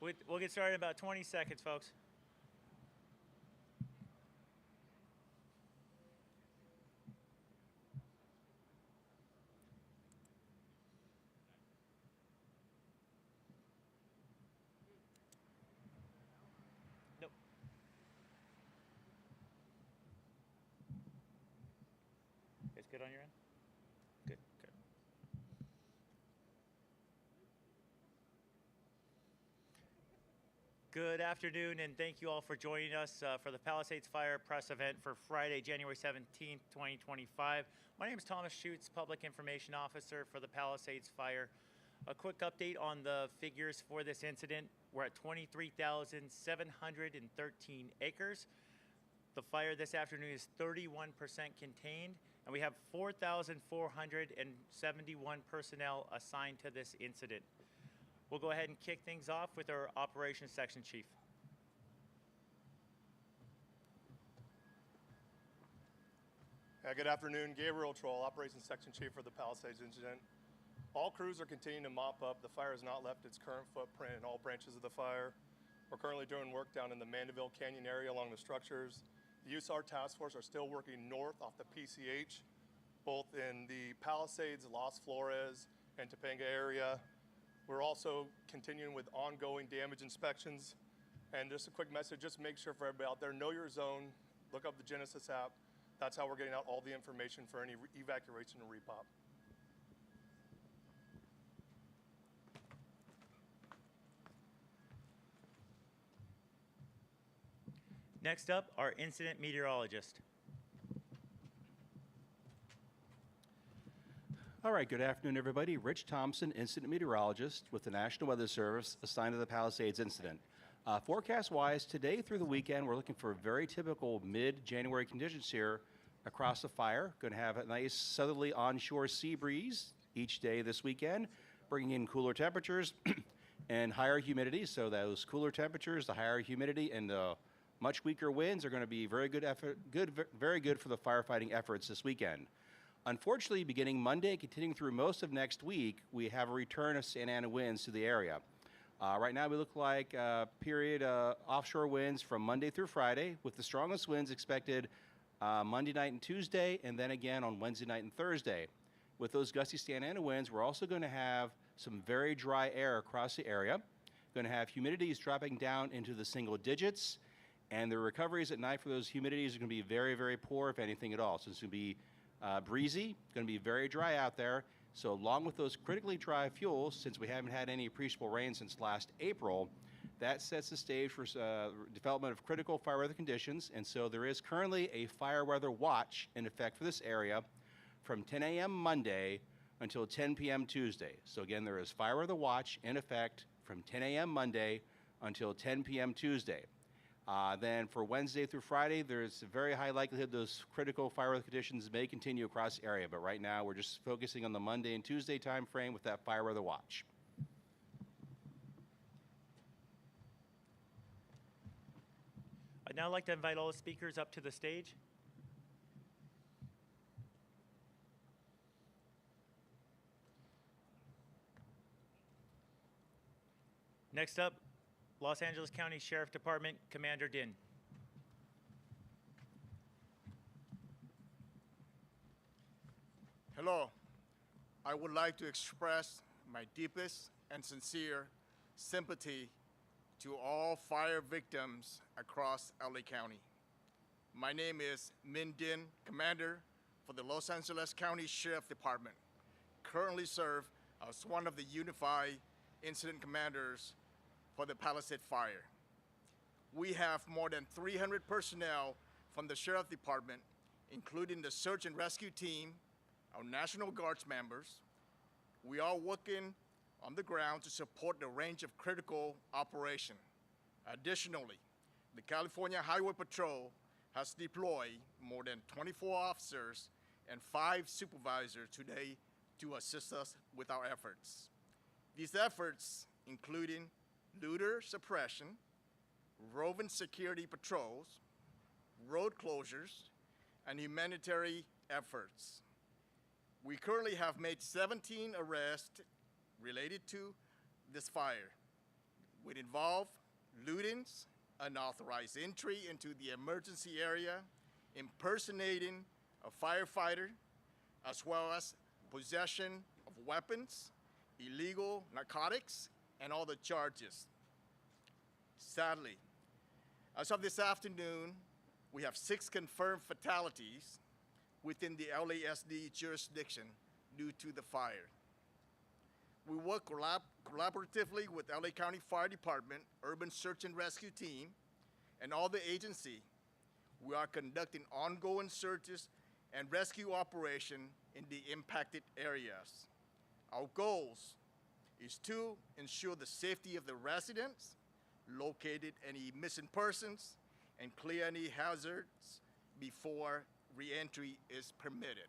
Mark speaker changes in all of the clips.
Speaker 1: We'll get started in about 20 seconds, folks. Nope. It's good on your end? Good. Good afternoon, and thank you all for joining us for the Palisades Fire press event for Friday, January 17th, 2025. My name is Thomas Schutz, Public Information Officer for the Palisades Fire. A quick update on the figures for this incident. We're at 23,713 acres. The fire this afternoon is 31% contained, and we have 4,471 personnel assigned to this incident. We'll go ahead and kick things off with our Operations Section Chief.
Speaker 2: Good afternoon, Gabriel Troll, Operations Section Chief for the Palisades incident. All crews are continuing to mop up. The fire has not left its current footprint in all branches of the fire. We're currently doing work down in the Mandeville Canyon area along the structures. The USAR task force are still working north off the PCH, both in the Palisades, Las Flores, and Topanga area. We're also continuing with ongoing damage inspections. And just a quick message, just make sure for everybody out there, know your zone, look up the Genesis app. That's how we're getting out all the information for any evacuation and repop.
Speaker 1: Next up, our incident meteorologist.
Speaker 3: All right, good afternoon, everybody. Rich Thompson, incident meteorologist with the National Weather Service, assigned to the Palisades incident. Forecast-wise, today through the weekend, we're looking for very typical mid-January conditions here across the fire. Going to have a nice southerly onshore sea breeze each day this weekend, bringing in cooler temperatures and higher humidity. So those cooler temperatures, the higher humidity, and the much weaker winds are going to be very good for the firefighting efforts this weekend. Unfortunately, beginning Monday, continuing through most of next week, we have a return of Santa Ana winds to the area. Right now, we look like a period offshore winds from Monday through Friday, with the strongest winds expected Monday night and Tuesday, and then again on Wednesday night and Thursday. With those gusty Santa Ana winds, we're also going to have some very dry air across the area. Going to have humidities dropping down into the single digits, and the recoveries at night for those humidities are going to be very, very poor, if anything at all. So it's going to be breezy, going to be very dry out there. So along with those critically dry fuels, since we haven't had any appreciable rain since last April, that sets the stage for development of critical fire weather conditions. And so there is currently a fire weather watch in effect for this area from 10 a.m. Monday until 10 p.m. Tuesday. So again, there is fire weather watch in effect from 10 a.m. Monday until 10 p.m. Tuesday. Then for Wednesday through Friday, there's a very high likelihood those critical fire weather conditions may continue across the area. But right now, we're just focusing on the Monday and Tuesday time frame with that fire weather watch.
Speaker 1: I'd now like to invite all the speakers up to the stage. Next up, Los Angeles County Sheriff Department, Commander Din.
Speaker 4: Hello. I would like to express my deepest and sincere sympathy to all fire victims across LA County. My name is Min Din, Commander for the Los Angeles County Sheriff Department. Currently serve as one of the Unified Incident Commanders for the Palisades Fire. We have more than 300 personnel from the Sheriff Department, including the search and rescue team, our National Guards members. We are working on the ground to support the range of critical operation. Additionally, the California Highway Patrol has deployed more than 24 officers and 5 supervisors today to assist us with our efforts. These efforts including looter suppression, roving security patrols, road closures, and humanitarian efforts. We currently have made 17 arrests related to this fire. would involve lootings, unauthorized entry into the emergency area, impersonating a firefighter, as well as possession of weapons, illegal narcotics, and other charges. Sadly, as of this afternoon, we have 6 confirmed fatalities within the LASD jurisdiction due to the fire. We work collaboratively with LA County Fire Department, Urban Search and Rescue Team, and all the agency. We are conducting ongoing searches and rescue operation in the impacted areas. Our goals is to ensure the safety of the residents, locate any missing persons, and clear any hazards before re-entry is permitted.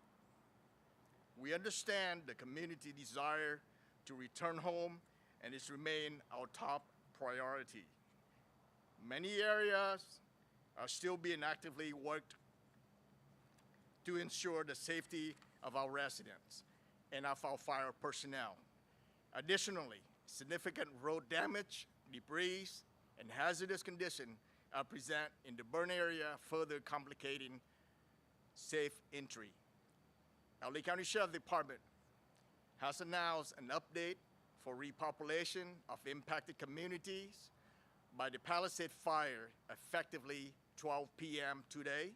Speaker 4: We understand the community desire to return home, and it's remain our top priority. Many areas are still being actively worked to ensure the safety of our residents and of our fire personnel. Additionally, significant road damage, debris, and hazardous conditions are present in the burn area, further complicating safe entry. LA County Sheriff Department has announced an update for repopulation of impacted communities by the Palisades fire effectively 12 p.m. today,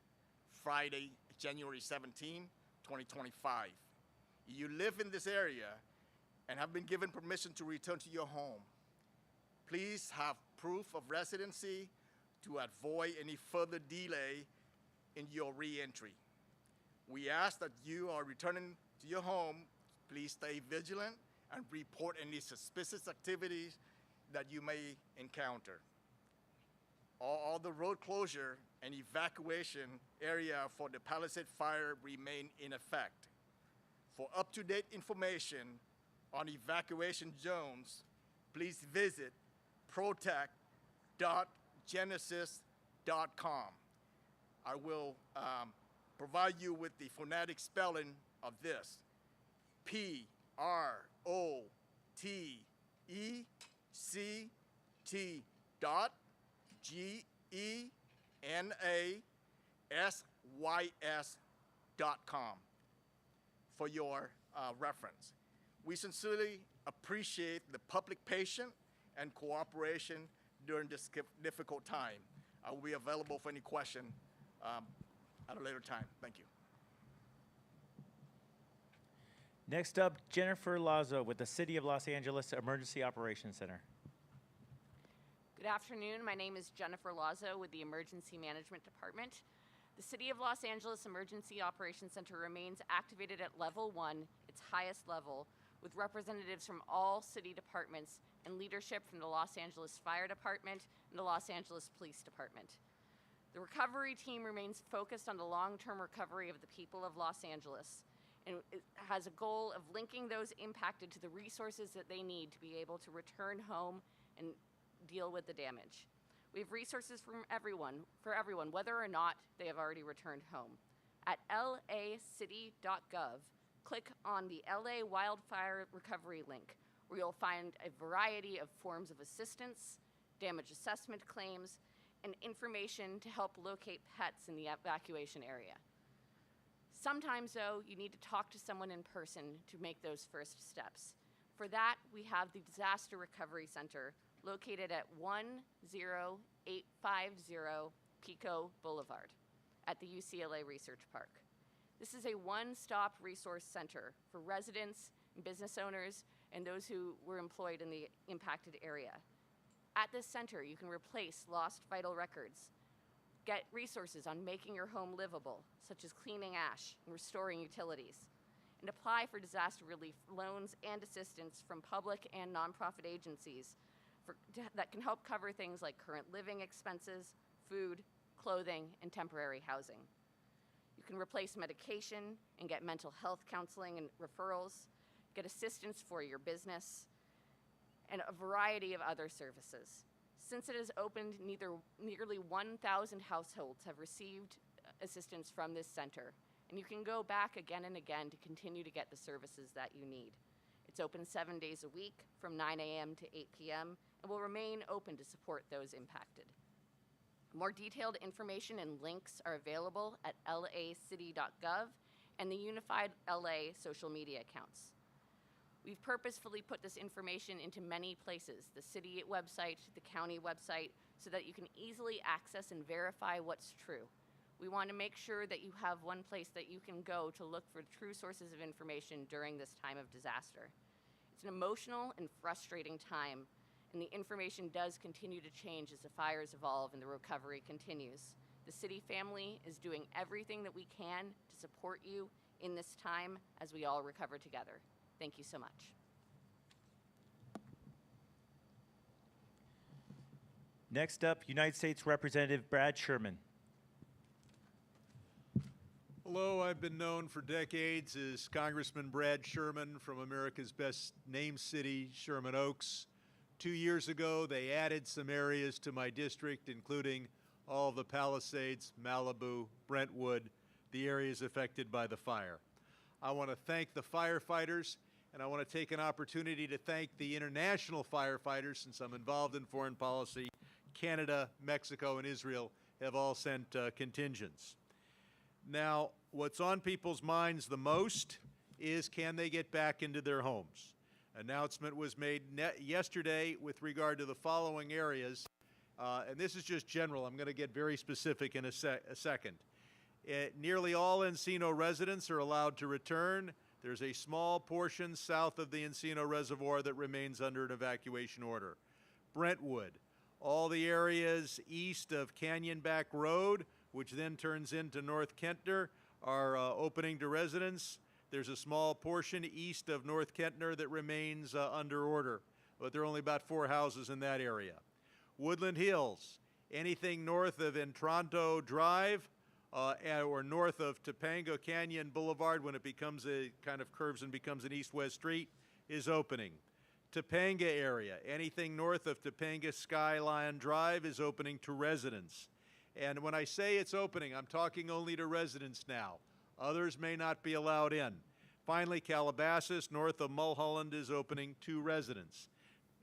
Speaker 4: Friday, January 17, 2025. You live in this area and have been given permission to return to your home. Please have proof of residency to avoid any further delay in your re-entry. We ask that you are returning to your home. Please stay vigilant and report any suspicious activities that you may encounter. All the road closure and evacuation area for the Palisades fire remain in effect. For up-to-date information on evacuation zones, please visit protect.genesis.com. I will provide you with the phonetic spelling of this. PROTECT dot GENASYS.com for your reference. We sincerely appreciate the public patience and cooperation during this difficult time. I will be available for any question at a later time. Thank you.
Speaker 1: Next up, Jennifer Lazo with the City of Los Angeles Emergency Operations Center.
Speaker 5: Good afternoon. My name is Jennifer Lazo with the Emergency Management Department. The City of Los Angeles Emergency Operations Center remains activated at Level 1, its highest level, with representatives from all city departments and leadership from the Los Angeles Fire Department and the Los Angeles Police Department. The recovery team remains focused on the long-term recovery of the people of Los Angeles, and it has a goal of linking those impacted to the resources that they need to be able to return home and deal with the damage. We have resources for everyone, whether or not they have already returned home. At lacity.gov, click on the LA Wildfire Recovery link, where you'll find a variety of forms of assistance, damage assessment claims, and information to help locate pets in the evacuation area. Sometimes, though, you need to talk to someone in person to make those first steps. For that, we have the Disaster Recovery Center located at 10850 Pico Boulevard at the UCLA Research Park. This is a one-stop resource center for residents, business owners, and those who were employed in the impacted area. At this center, you can replace lost vital records, get resources on making your home livable, such as cleaning ash and restoring utilities, and apply for disaster relief loans and assistance from public and nonprofit agencies that can help cover things like current living expenses, food, clothing, and temporary housing. You can replace medication and get mental health counseling and referrals, get assistance for your business, and a variety of other services. Since it has opened, nearly 1,000 households have received assistance from this center, and you can go back again and again to continue to get the services that you need. It's open 7 days a week from 9 a.m. to 8 p.m. and will remain open to support those impacted. More detailed information and links are available at lacity.gov and the Unified LA social media accounts. We've purposefully put this information into many places, the city website, the county website, so that you can easily access and verify what's true. We want to make sure that you have one place that you can go to look for true sources of information during this time of disaster. It's an emotional and frustrating time, and the information does continue to change as the fires evolve and the recovery continues. The city family is doing everything that we can to support you in this time as we all recover together. Thank you so much.
Speaker 1: Next up, United States Representative Brad Sherman.
Speaker 6: Hello, I've been known for decades as Congressman Brad Sherman from America's best named city, Sherman Oaks. 2 years ago, they added some areas to my district, including all of the Palisades, Malibu, Brentwood, the areas affected by the fire. I want to thank the firefighters, and I want to take an opportunity to thank the international firefighters, since I'm involved in foreign policy. Canada, Mexico, and Israel have all sent contingents. Now, what's on people's minds the most is, can they get back into their homes? Announcement was made yesterday with regard to the following areas, and this is just general. I'm going to get very specific in a second. Nearly all Encino residents are allowed to return. There's a small portion south of the Encino Reservoir that remains under an evacuation order. Brentwood, all the areas east of Canyonback Road, which then turns into North Kentner, are opening to residents. There's a small portion east of North Kentner that remains under order, but there are only about 4 houses in that area. Woodland Hills, anything north of Entronto Drive or north of Topanga Canyon Boulevard, when it becomes a kind of curves and becomes an east-west street, is opening. Topanga area, anything north of Topanga Skyline Drive is opening to residents. And when I say it's opening, I'm talking only to residents now. Others may not be allowed in. Finally, Calabasas, north of Mulholland, is opening to residents.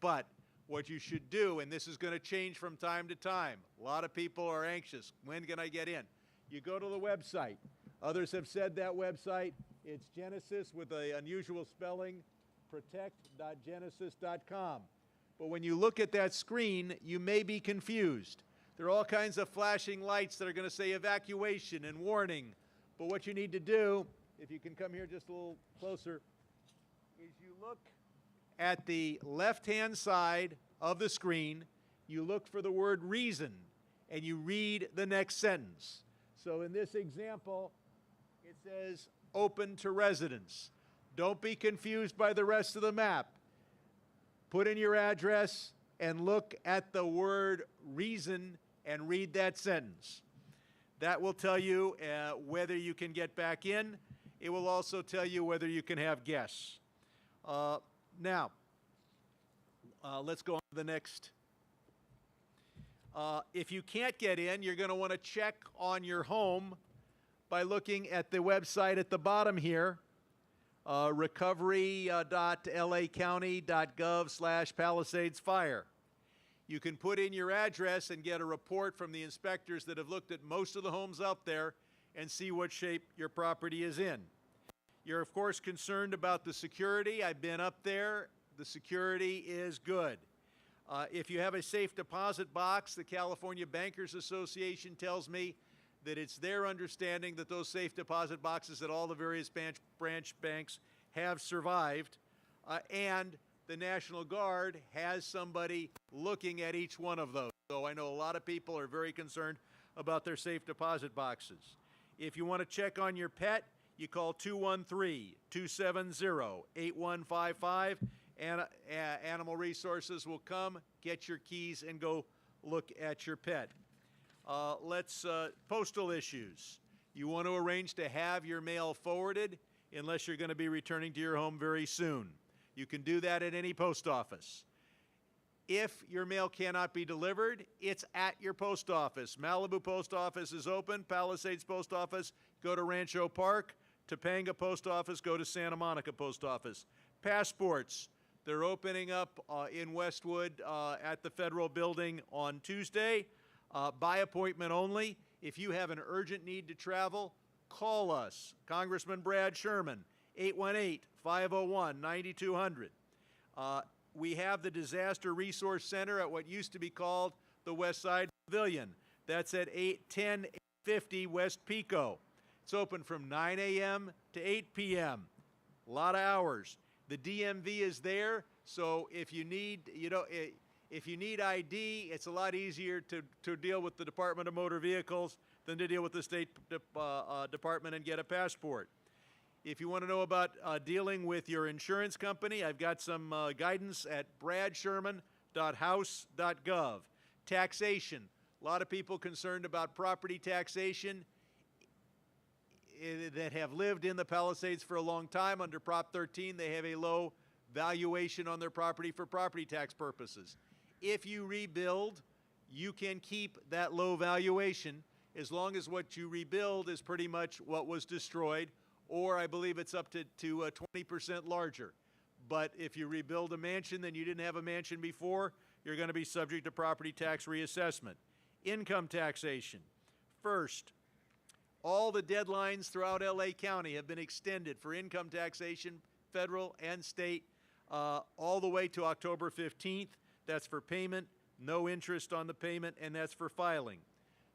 Speaker 6: But what you should do, and this is going to change from time to time, a lot of people are anxious. When can I get in? You go to the website. Others have said that website. It's Genesis with an unusual spelling, protect.genesis.com. But when you look at that screen, you may be confused. There are all kinds of flashing lights that are going to say evacuation and warning. But what you need to do, if you can come here just a little closer, is you look at the left-hand side of the screen, you look for the word reason, and you read the next sentence. So in this example, it says open to residents. Don't be confused by the rest of the map. Put in your address and look at the word reason and read that sentence. That will tell you whether you can get back in. It will also tell you whether you can have guests. Now, let's go on to the next. If you can't get in, you're going to want to check on your home by looking at the website at the bottom here, recovery.lacounty.gov/Palisades You can put in your address and get a report from the inspectors that have looked at most of the homes out there and see what shape your property is in. You're, of course, concerned about the security. I've been up there. The security is good. If you have a safe deposit box, the California Bankers Association tells me that it's their understanding that those safe deposit boxes at all the various branch banks have survived, and the National Guard has somebody looking at each one of those. So I know a lot of people are very concerned about their safe deposit boxes. If you want to check on your pet, you call 213-270-8155, and Animal Resources will come, get your keys, and go look at your pet. Postal issues. You want to arrange to have your mail forwarded unless you're going to be returning to your home very soon. You can do that at any post office. If your mail cannot be delivered, it's at your post office. Malibu Post Office is open. Palisades Post Office, go to Rancho Park. Topanga Post Office, go to Santa Monica Post Office. passports. They're opening up in Westwood at the Federal Building on Tuesday, by appointment only. If you have an urgent need to travel, call us, Congressman Brad Sherman, 818-501-9200. We have the Disaster Resource Center at what used to be called the West Side Pavilion. That's at 1050 West Pico. It's open from 9 a.m. to 8 p.m. A lot of hours. The DMV is there, so if you need, if you need ID, it's a lot easier to deal with the Department of Motor Vehicles than to deal with the State Department and get a passport. If you want to know about dealing with your insurance company, I've got some guidance at bradsherman.house.gov. Taxation. A lot of people concerned about property taxation that have lived in the Palisades for a long time. Under Prop 13, they have a low valuation on their property for property tax purposes. If you rebuild, you can keep that low valuation as long as what you rebuild is pretty much what was destroyed, or I believe it's up to 20% larger. But if you rebuild a mansion, then you didn't have a mansion before, you're going to be subject to property tax reassessment. Income taxation. First, all the deadlines throughout LA County have been extended for income taxation, federal and state, all the way to October 15th. That's for payment, no interest on the payment, and that's for filing.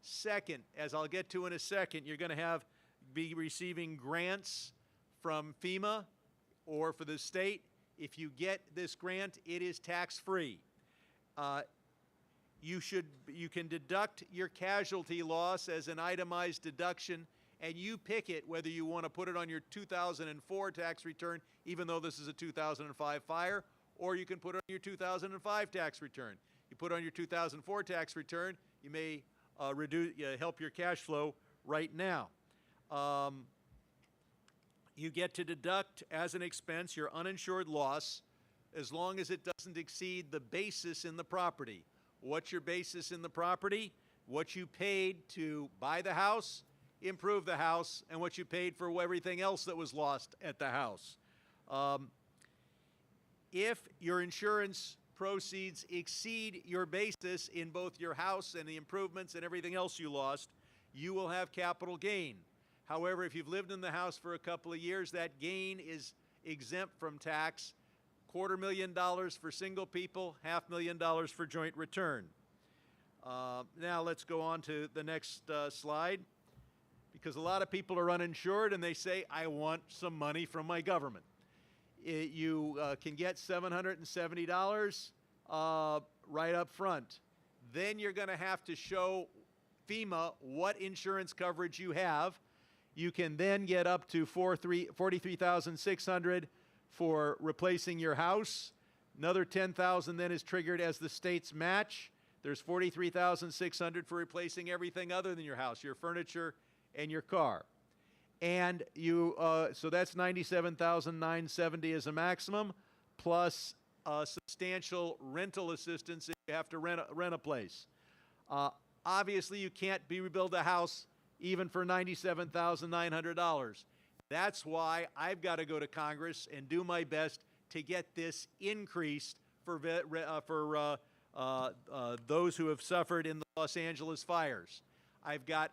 Speaker 6: Second, as I'll get to in a second, you're going to be receiving grants from FEMA or for the state. If you get this grant, it is tax-free. You can deduct your casualty loss as an itemized deduction, and you pick it whether you want to put it on your 2004 tax return, even though this is a 2005 fire, or you can put it on your 2005 tax return. You put it on your 2004 tax return, you may help your cash flow right now. You get to deduct as an expense your uninsured loss as long as it doesn't exceed the basis in the property. What's your basis in the property? What you paid to buy the house, improve the house, and what you paid for everything else that was lost at the house. If your insurance proceeds exceed your basis in both your house and the improvements and everything else you lost, you will have capital gain. However, if you've lived in the house for a couple of years, that gain is exempt from tax. $250,000 for single people, $500,000 for joint return. Now let's go on to the next slide, because a lot of people are uninsured and they say, I want some money from my government. You can get $770 right up front. Then you're going to have to show FEMA what insurance coverage you have. You can then get up to $43,600 for replacing your house. Another $10,000 then is triggered as the state's match. There's $43,600 for replacing everything other than your house, your furniture and your car. And so that's $97,970 as a maximum, plus substantial rental assistance if you have to rent a place. Obviously, you can't rebuild a house even for $97,900. That's why I've got to go to Congress and do my best to get this increased for those who have suffered in the Los Angeles fires. I've got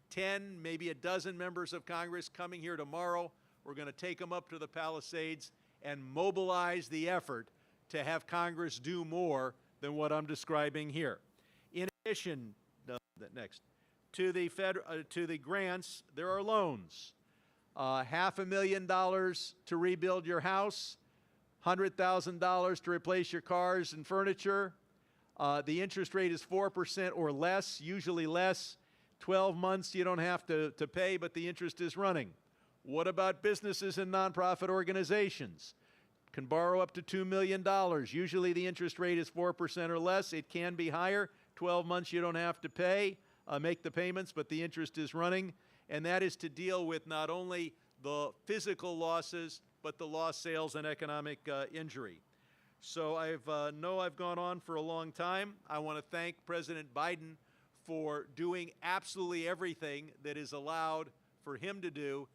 Speaker 6: 10, maybe a dozen members of Congress coming here tomorrow. We're going to take them up to the Palisades and mobilize the effort to have Congress do more than what I'm describing here. In addition, to the grants, there are loans. $500,000 to rebuild your house, $100,000 to replace your cars and furniture. The interest rate is 4% or less, usually less. 12 months you don't have to pay, but the interest is running. What about businesses and nonprofit organizations? Can borrow up to $2 million. Usually the interest rate is 4% or less. It can be higher. 12 months you don't have to pay, make the payments, but the interest is running. And that is to deal with not only the physical losses, but the lost sales and economic injury. So I've gone on for a long time. I want to thank President Biden for doing absolutely everything that is allowed for him to do.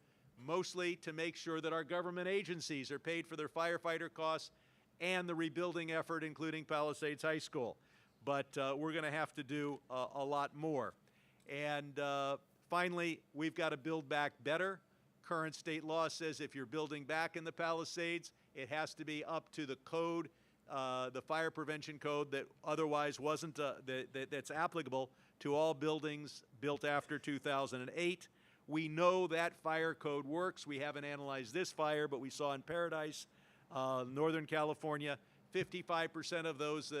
Speaker 6: mostly to make sure that our government agencies are paid for their firefighter costs and the rebuilding effort, including Palisades High School. But we're going to have to do a lot more. And finally, we've got to build back better. Current state law says if you're building back in the Palisades, it has to be up to the code, the fire prevention code that otherwise wasn't, that's applicable to all buildings built after 2008. We know that fire code works. We haven't analyzed this fire, but we saw in Paradise, Northern California, 55% of those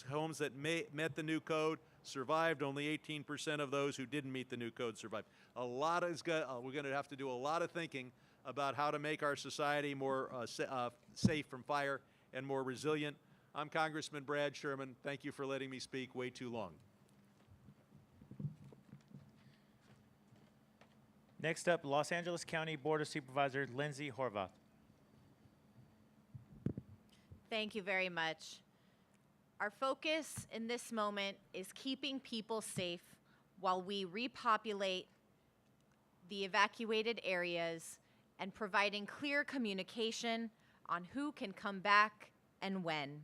Speaker 6: homes that met the new code survived. Only 18% of those who didn't meet the new code survived. We're going to have to do a lot of thinking about how to make our society more safe from fire and more resilient. I'm Congressman Brad Sherman. Thank you for letting me speak way too long.
Speaker 1: Next up, Los Angeles County Board of Supervisors, Lindsay Horvath.
Speaker 7: Thank you very much. Our focus in this moment is keeping people safe while we repopulate the evacuated areas and providing clear communication on who can come back and when.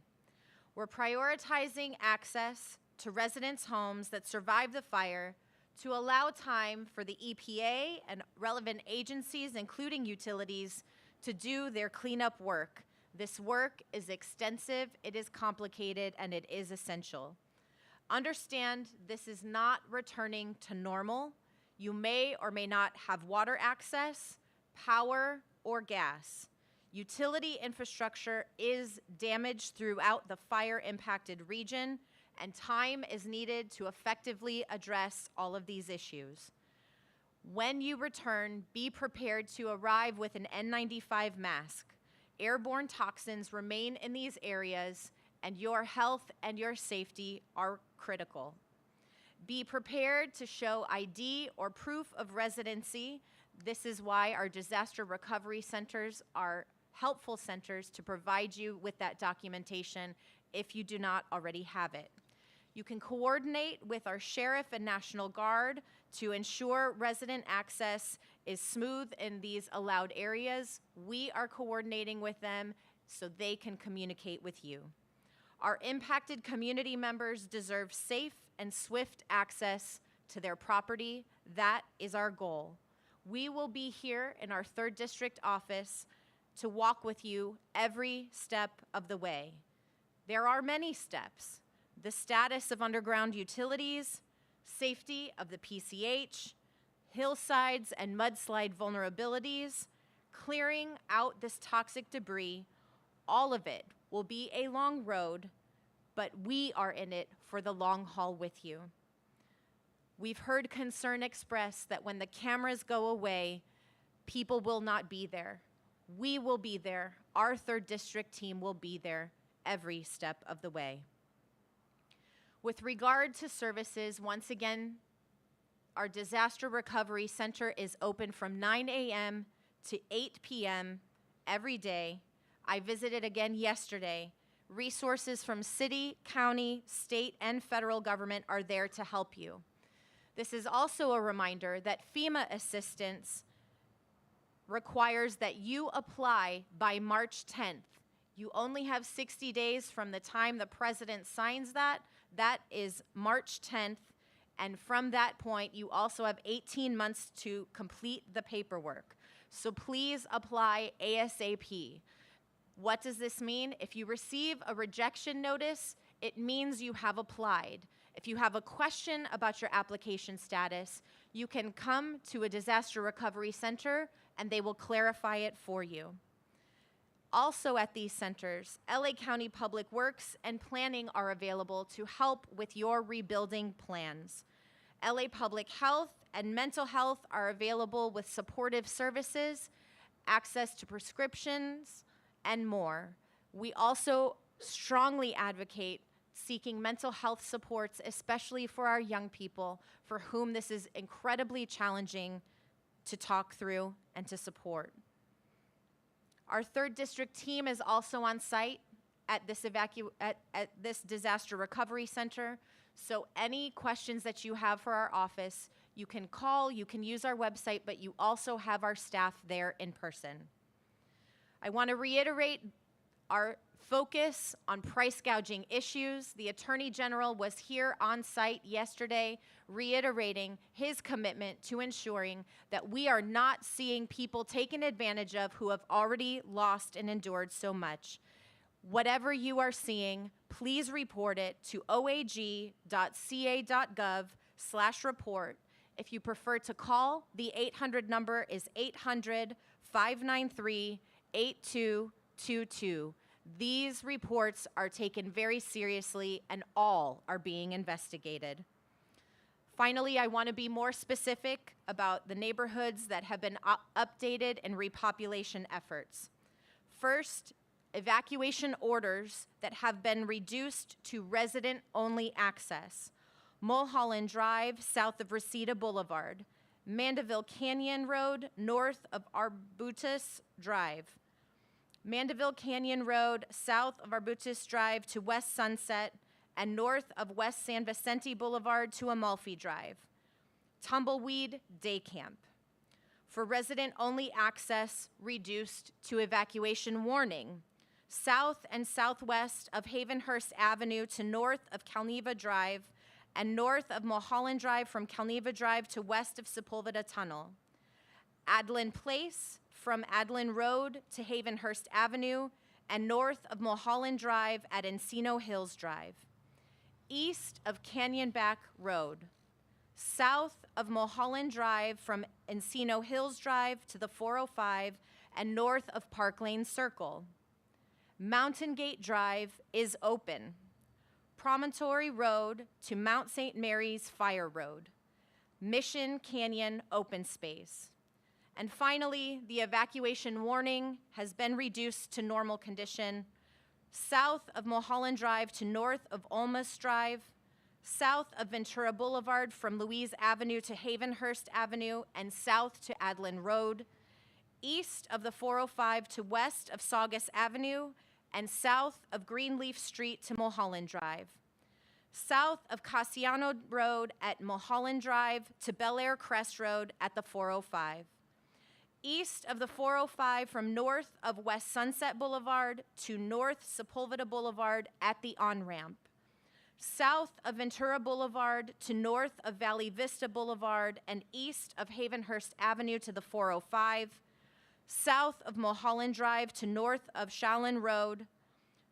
Speaker 7: We're prioritizing access to residents' homes that survived the fire to allow time for the EPA and relevant agencies, including utilities, to do their cleanup work. This work is extensive, it is complicated, and it is essential. Understand this is not returning to normal. You may or may not have water access, power, or gas. Utility infrastructure is damaged throughout the fire-impacted region, and time is needed to effectively address all of these issues. When you return, be prepared to arrive with an N95 mask. Airborne toxins remain in these areas, and your health and your safety are critical. Be prepared to show ID or proof of residency. This is why our disaster recovery centers are helpful centers to provide you with that documentation if you do not already have it. You can coordinate with our sheriff and National Guard to ensure resident access is smooth in these allowed areas. We are coordinating with them so they can communicate with you. Our impacted community members deserve safe and swift access to their property. That is our goal. We will be here in our 3rd District office to walk with you every step of the way. There are many steps. The status of underground utilities, safety of the PCH, hillsides and mudslide vulnerabilities, clearing out this toxic debris, all of it will be a long road, but we are in it for the long haul with you. We've heard concern expressed that when the cameras go away, people will not be there. We will be there. Our 3rd District team will be there every step of the way. With regard to services, once again, our Disaster Recovery Center is open from 9 a.m. to 8 p.m. every day. I visited again yesterday. Resources from city, county, state, and federal government are there to help you. This is also a reminder that FEMA assistance requires that you apply by March 10th. You only have 60 days from the time the president signs that. That is March 10th, and from that point, you also have 18 months to complete the paperwork. So please apply ASAP. What does this mean? If you receive a rejection notice, it means you have applied. If you have a question about your application status, you can come to a disaster recovery center and they will clarify it for you. Also at these centers, LA County Public Works and Planning are available to help with your rebuilding plans. LA Public Health and Mental Health are available with supportive services, access to prescriptions, and more. We also strongly advocate seeking mental health supports, especially for our young people, for whom this is incredibly challenging to talk through and to support. Our 3rd District team is also on site at this disaster recovery center. So any questions that you have for our office, You can call, you can use our website, but you also have our staff there in person. I want to reiterate our focus on price gouging issues. The Attorney General was here on site yesterday reiterating his commitment to ensuring that we are not seeing people taken advantage of who have already lost and endured so much. Whatever you are seeing, please report it to oag.ca.gov/report. If you prefer to call, the 800 number is 800-593-8222. These reports are taken very seriously and all are being investigated. Finally, I want to be more specific about the neighborhoods that have been updated in repopulation efforts. First, evacuation orders that have been reduced to resident-only access. Mulholland Drive, south of Reseda Boulevard. Mandeville Canyon Road, north of Arbutus Drive. Mandeville Canyon Road, south of Arbutus Drive to West Sunset, and north of West San Vicente Boulevard to Amalfi Drive. Tumbleweed Day Camp. For resident-only access, reduced to evacuation warning. South and southwest of Havenhurst Avenue to north of Calneva Drive, and north of Mulholland Drive from Calneva Drive to west of Sepulveda Tunnel. Adlin Place from Adlin Road to Havenhurst Avenue, and north of Mulholland Drive at Encino Hills Drive. East of Canyonback Road. South of Mulholland Drive from Encino Hills Drive to the 405, and north of Park Lane Circle. Mountain Gate Drive is open. Promontory Road to Mount St. Mary's Fire Road. Mission Canyon Open Space. And finally, the evacuation warning has been reduced to normal condition. South of Mulholland Drive to north of Olmus Drive. South of Ventura Boulevard from Louise Avenue to Havenhurst Avenue, and south to Adlin Road. East of the 405 to west of Saugus Avenue, and south of Greenleaf Street to Mulholland Drive. South of Cassiano Road at Mulholland Drive to Bel Air Crest Road at the 405. East of the 405 from north of West Sunset Boulevard to north Sepulveda Boulevard at the on-ramp. South of Ventura Boulevard to north of Valley Vista Boulevard, and east of Havenhurst Avenue to the 405. South of Mulholland Drive to north of Shallon Road,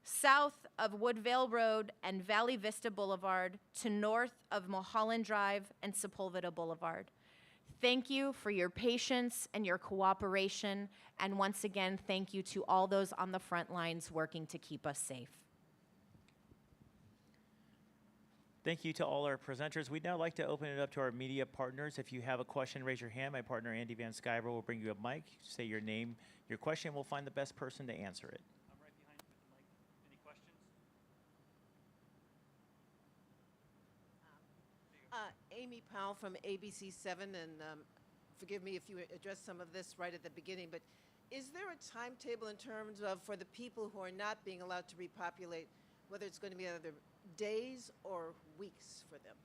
Speaker 7: south of Woodvale Road and Valley Vista Boulevard to north of Mulholland Drive and Sepulveda Boulevard. Thank you for your patience and your cooperation, and once again, thank you to all those on the front lines working to keep us safe.
Speaker 1: Thank you to all our presenters. We'd now like to open it up to our media partners. If you have a question, raise your hand. My partner, Andy Van Skyver, will bring you a mic. Say your name, your question. We'll find the best person to answer it. I'm right behind you with the mic. Any questions?
Speaker 8: Amy Powell from ABC7, and forgive me if you addressed some of this right at the beginning, but is there a timetable in terms of for the people who are not being allowed to repopulate, whether it's going to be either days or weeks for them?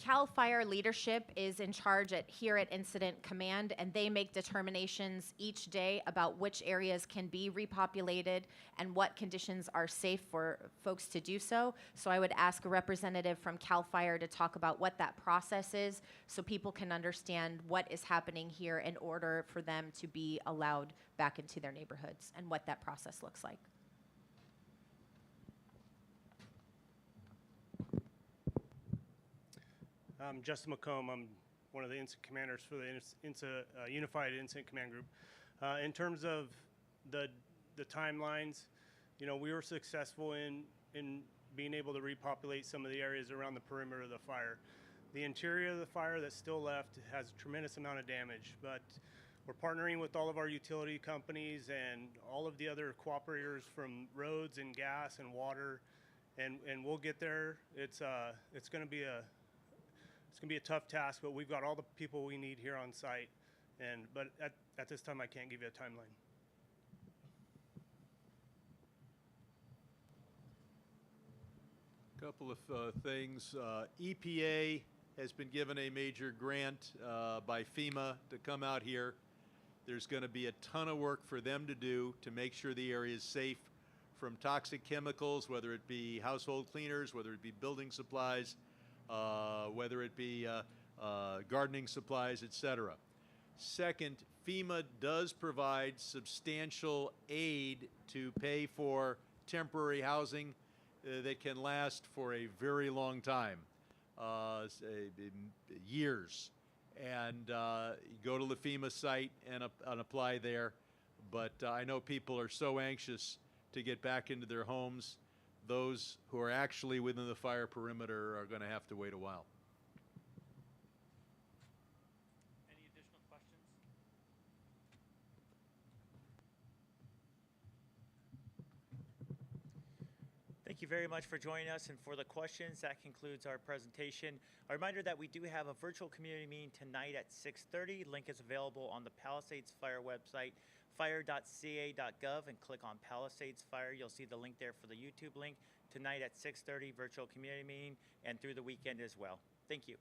Speaker 7: CAL FIRE leadership is in charge here at Incident Command, and they make determinations each day about which areas can be repopulated and what conditions are safe for folks to do so. So I would ask a representative from CAL FIRE to talk about what that process is so people can understand what is happening here in order for them to be allowed back into their neighborhoods and what that process looks like.
Speaker 9: I'm Justin McComb. I'm one of the incident commanders for the Unified Incident Command Group. In terms of the timelines, you know, we were successful in being able to repopulate some of the areas around the perimeter of the fire. The interior of the fire that's still left has a tremendous amount of damage, but we're partnering with all of our utility companies and all of the other cooperators from roads and gas and water, and we'll get there. It's going to be a tough task, but we've got all the people we need here on site. But at this time, I can't give you a timeline.
Speaker 6: Couple of things. EPA has been given a major grant by FEMA to come out here. There's going to be a ton of work for them to do to make sure the area is safe from toxic chemicals, whether it be household cleaners, whether it be building supplies, whether it be gardening supplies, etc. Second, FEMA does provide substantial aid to pay for temporary housing that can last for a very long time, years. And go to the FEMA site and apply there. But I know people are so anxious to get back into their homes. Those who are actually within the fire perimeter are going to have to wait a while.
Speaker 1: Any additional questions? Thank you very much for joining us and for the questions. That concludes our presentation. A reminder that we do have a virtual community meeting tonight at 6:30. Link is available on the Palisades Fire website, fire.ca.gov, and click on Palisades Fire. You'll see the link there for the YouTube link tonight at 6:30 virtual community meeting and through the weekend as well. Thank you.